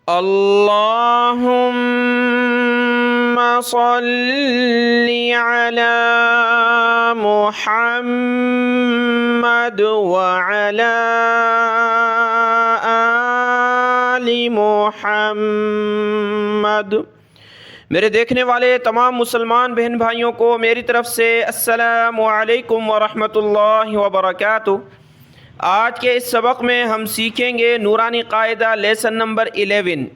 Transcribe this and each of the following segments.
اللهم صل على محمد وعلى آل محمد۔ میرے دیکھنے والے تمام مسلمان بہن بھائیوں کو میری طرف سے السلام علیکم ورحمۃ اللہ وبرکاتہ۔ آج کے اس سبق میں ہم سیکھیں گے نورانی قاعدہ لیسن نمبر 11،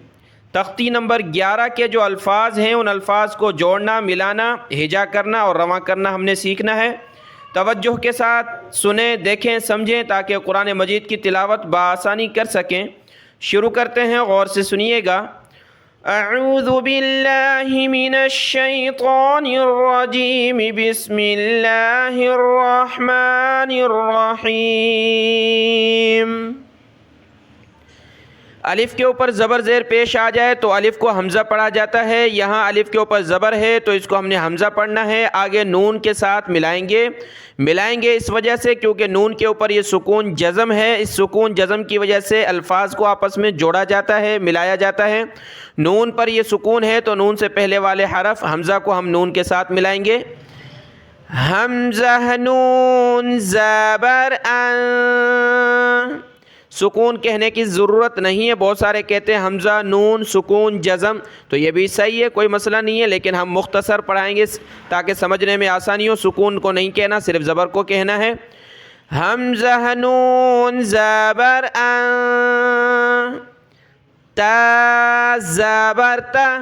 تختی نمبر 11 کے جو الفاظ ہیں ان الفاظ کو جوڑنا، ملانا، ہجا کرنا اور رواں کرنا ہم نے سیکھنا ہے۔ توجہ کے ساتھ سنیں، دیکھیں، سمجھیں تاکہ قرآن مجید کی تلاوت بآسانی کر سکیں۔ شروع کرتے ہیں، غور سے سنیے گا۔ اعوذ باللہ من الشیطان الرجیم، بسم اللہ الرحمن الرحیم۔ الف کے اوپر زبر زیر پیش آ جائے تو الف کو حمزہ پڑھا جاتا ہے۔ یہاں الف کے اوپر زبر ہے تو اس کو ہم نے حمزہ پڑھنا ہے۔ آگے نون کے ساتھ ملائیں گے اس وجہ سے کیونکہ نون کے اوپر یہ سکون جزم ہے۔ اس سکون جزم کی وجہ سے الفاظ کو آپس میں جوڑا جاتا ہے، ملایا جاتا ہے۔ نون پر یہ سکون ہے تو نون سے پہلے والے حرف حمزہ کو ہم نون کے ساتھ ملائیں گے۔ حمزہ نون زبر ان، سکون کہنے کی ضرورت نہیں ہے۔ بہت سارے کہتے ہیں حمزہ نون سکون جزم، تو یہ بھی صحیح ہے، کوئی مسئلہ نہیں ہے، لیکن ہم مختصر پڑھائیں گے تاکہ سمجھنے میں آسانی ہو۔ سکون کو نہیں کہنا، صرف زبر کو کہنا ہے۔ حمزہ نون زبر ان، تا زبر تا،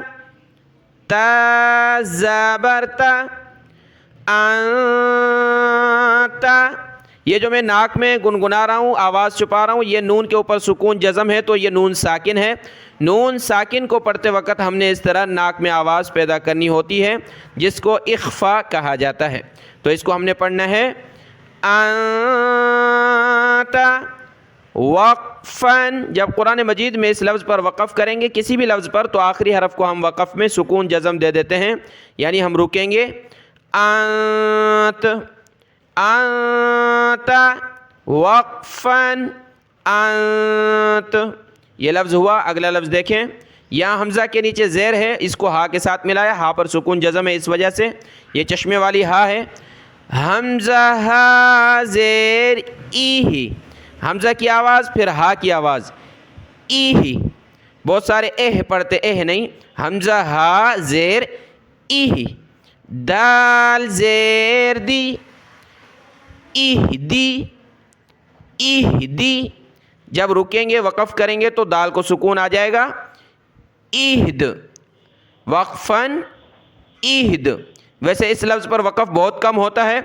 تا زبر تا، انتا۔ یہ جو میں ناک میں گنگنا رہا ہوں، آواز چھپا رہا ہوں، یہ نون کے اوپر سکون جزم ہے تو یہ نون ساکن ہے۔ نون ساکن کو پڑھتے وقت ہم نے اس طرح ناک میں آواز پیدا کرنی ہوتی ہے جس کو اخفا کہا جاتا ہے۔ تو اس کو ہم نے پڑھنا ہے انتا وقفن۔ جب قرآن مجید میں اس لفظ پر وقف کریں گے، کسی بھی لفظ پر، تو آخری حرف کو ہم وقف میں سکون جزم دے دیتے ہیں، یعنی ہم رکیں گے۔ انت، انت وقفن، انت، یہ لفظ ہوا۔ اگلا لفظ دیکھیں، یہاں حمزہ کے نیچے زیر ہے، اس کو ہا کے ساتھ ملایا، ہا پر سکون جزم ہے، اس وجہ سے یہ چشمے والی ہا ہے۔ حمزہ ہا زیر ای، حمزہ کی آواز پھر ہا کی آواز، ای۔ بہت سارے اہ پڑھتے، اہ نہیں، حمزہ ہا زیر ای۔ دال زیر دی، اہدی، اہدی۔ جب رکیں گے وقف کریں گے تو دال کو سکون آ جائے گا۔ اہد، وقفن اہد۔ ویسے اس لفظ پر وقف بہت کم ہوتا ہے۔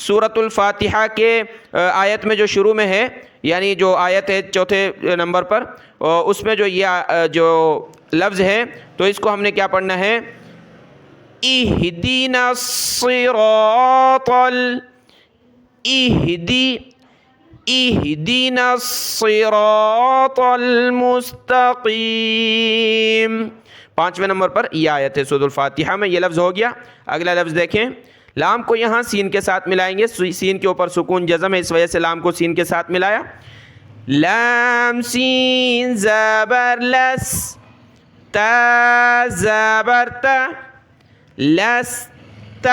سورۃ الفاتحہ کے آیت میں جو شروع میں ہے، یعنی جو آیت ہے چوتھے نمبر پر، اس میں جو یہ جو لفظ ہے تو اس کو ہم نے کیا پڑھنا ہے؟ اہدینا الصراط اہدی، اہدینا الصراط المستقیم۔ 5ویں نمبر پر یہ آیت ہے سورۃ الفاتحہ میں، یہ لفظ ہو گیا۔ اگلا لفظ دیکھیں، لام کو یہاں سین کے ساتھ ملائیں گے، سین کے اوپر سکون جزم ہے، اس وجہ سے لام کو سین کے ساتھ ملایا۔ لام سین زبر لس، تا زبر تا، لست،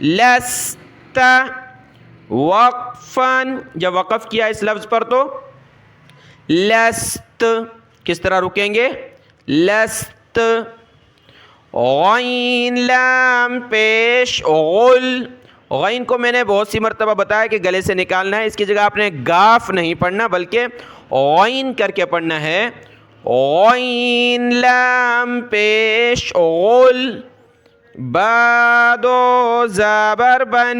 لست وقفن۔ جب وقف کیا اس لفظ پر تو لست، کس طرح رکیں گے؟ لست۔ غین لام پیش غل، غین کو میں نے بہت سی مرتبہ بتایا کہ گلے سے نکالنا ہے، اس کی جگہ آپ نے گاف نہیں پڑھنا بلکہ غین کر کے پڑھنا ہے۔ غین لام پیش غل، با دو زبر بن،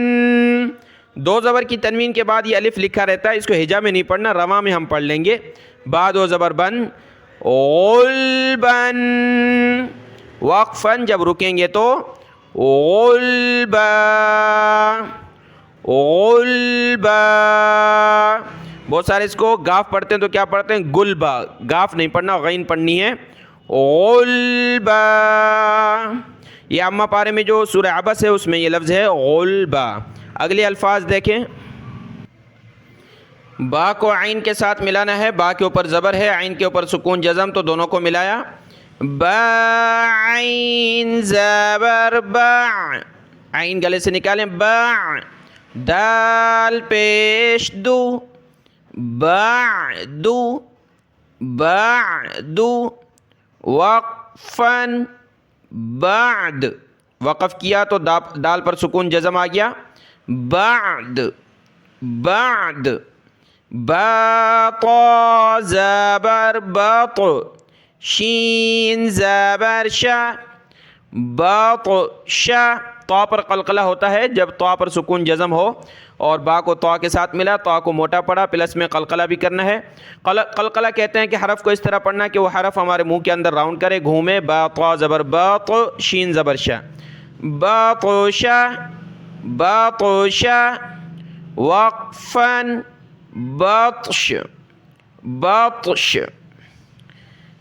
دو زبر کی تنوین کے بعد یہ الف لکھا رہتا ہے، اس کو ہجا میں نہیں پڑھنا، رواں میں ہم پڑھ لیں گے۔ با دو زبر بن، غلبن، وقفن جب رکیں گے تو غلبا، غلبا۔ بہت سارے اس کو گاف پڑھتے ہیں تو کیا پڑھتے ہیں؟ گلبا، گاف نہیں پڑھنا، غین پڑھنی ہے، غلبا۔ یہ اما پارے میں جو سورہ عبس ہے اس میں یہ لفظ ہے غلبا۔ اگلے الفاظ دیکھیں، با کو عین کے ساتھ ملانا ہے، با کے اوپر زبر ہے، عین کے اوپر سکون جزم، تو دونوں کو ملایا، با عین زبر با، عین گلے سے نکالیں، با، دال پیش دو، بعدو، بعدو، وقفن، بعد، وقف کیا تو دال پر سکون جزم آ گیا، بعد، بعد، با طا زبر بط، شین زبر شا، بطش، طا پر قلقلہ ہوتا ہے جب طا پر سکون جزم ہو، اور با کو طا کے ساتھ ملا، طا کو موٹا پڑا، پلس میں قلقلہ بھی کرنا ہے۔ قلقلہ کہتے ہیں کہ حرف کو اس طرح پڑھنا کہ وہ حرف ہمارے منہ کے اندر راؤنڈ کرے، گھومے، با طا زبر بط، شین زبر شا، بطش، بطش، وقفن، بطش، بطش،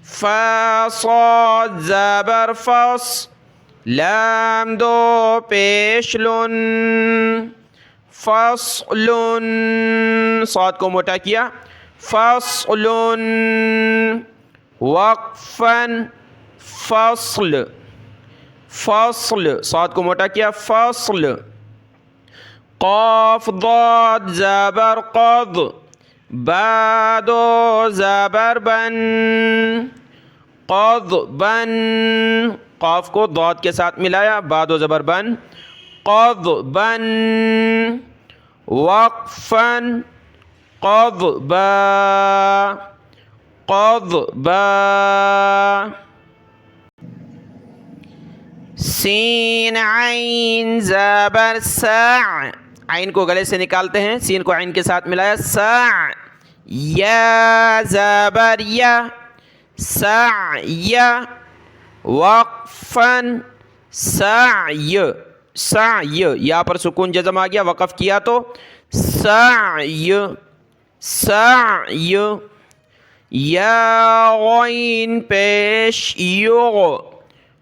فا صاد زبر فص، لام دو پیش لن، فصل، صاد کو موٹا کیا، فصل، وقفن، فصل، فصل، صاد کو موٹا کیا، فصل، قاف ضاد زبر قض، بادو زبر بن، قضبن، قاف کو ضاد کے ساتھ ملایا، بادو زبر بن، قضبن، وقفن، قضبا، قضبا، سین عین زبر سع، عین کو گلے سے نکالتے ہیں، سین کو عین کے ساتھ ملایا، سع، یا زبر یا، سعی، وقفن، سعی، سعی، یا پر سکون جزم آ گیا، وقف کیا تو سعی، سعی، یا غین پیش یو،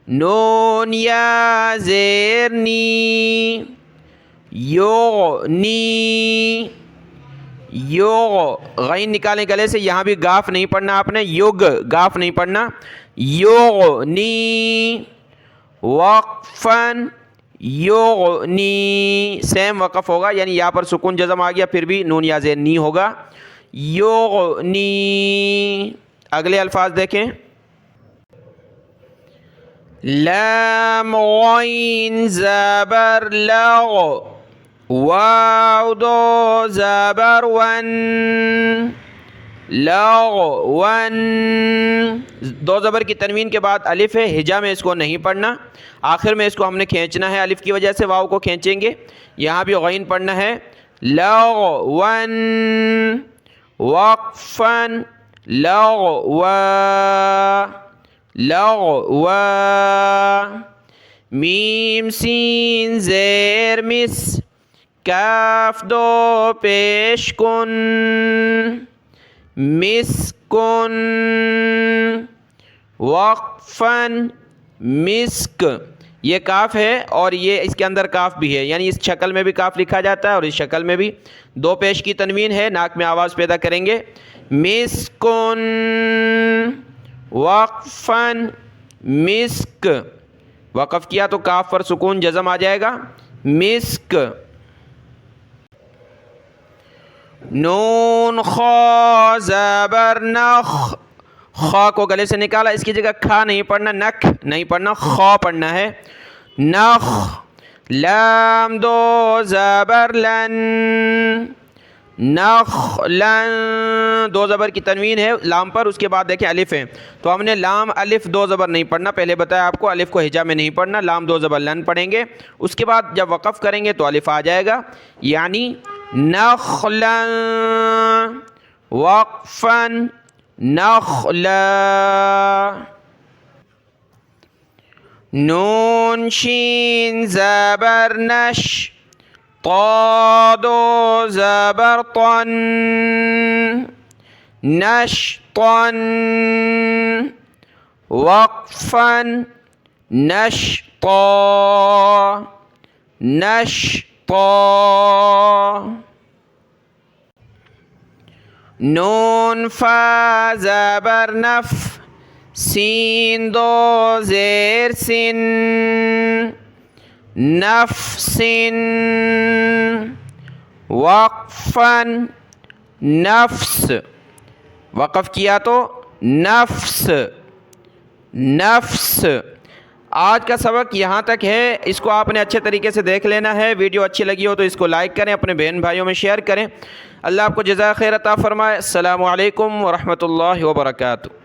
نون یا زیر نی، یغنی، یوغ، غین نکالیں گلے سے، یہاں بھی گاف نہیں پڑھنا آپ نے، یوگ، گاف نہیں پڑھنا، یغنی، وقفن، یغنی، سیم وقف ہوگا، یعنی یہاں پر سکون جزم آ گیا، پھر بھی نون یا زیر نی ہوگا، یغنی۔ اگلے الفاظ دیکھیں، لام غین زبر لغ، واو دو زبر ون، لغون، دو زبر کی تنوین کے بعد الف ہے، ہجا میں اس کو نہیں پڑھنا، آخر میں اس کو ہم نے کھینچنا ہے، الف کی وجہ سے واو کو کھینچیں گے، یہاں بھی غین پڑھنا ہے، لغون، وقفن، لغوا، لغوا، میم سین زیر مس، کاف دو پیش کن، مسکن، وقفن، مسک، یہ کاف ہے اور یہ اس کے اندر کاف بھی ہے، یعنی اس شکل میں بھی کاف لکھا جاتا ہے اور اس شکل میں بھی، دو پیش کی تنوین ہے، ناک میں آواز پیدا کریں گے، مسکن، وقفن، مسک، وقف کیا تو کاف پر سکون جزم آ جائے گا، مسک، نون خا زبر نخ، خا کو گلے سے نکالا، اس کی جگہ کھا نہیں پڑھنا، نکھ نہیں پڑھنا، خا پڑھنا ہے، نخ، لام دو زبر لن، نخلن، دو زبر کی تنوین ہے لام پر، اس کے بعد دیکھیں الف ہے، تو ہم نے لام الف دو زبر نہیں پڑھنا، پہلے بتایا آپ کو الف کو ہجا میں نہیں پڑھنا، لام دو زبر لن پڑھیں گے، اس کے بعد جب وقف کریں گے تو الف آ جائے گا، یعنی نخلا، وقفن، نخلا، نون شین زبر نش، طا دو زبر طن، نشطن، وقفن، نشطا، نشطا، نون فا زبر نف، سین دو زیر سن، نفس، وقفاً نفس، وقف کیا تو نفس، نفس۔ آج کا سبق یہاں تک ہے، اس کو آپ نے اچھے طریقے سے دیکھ لینا ہے۔ ویڈیو اچھی لگی ہو تو اس کو لائک کریں، اپنے بہن بھائیوں میں شیئر کریں۔ اللہ آپ کو جزائے خیر عطا فرمائے۔ السلام علیکم ورحمۃ اللہ وبرکاتہ۔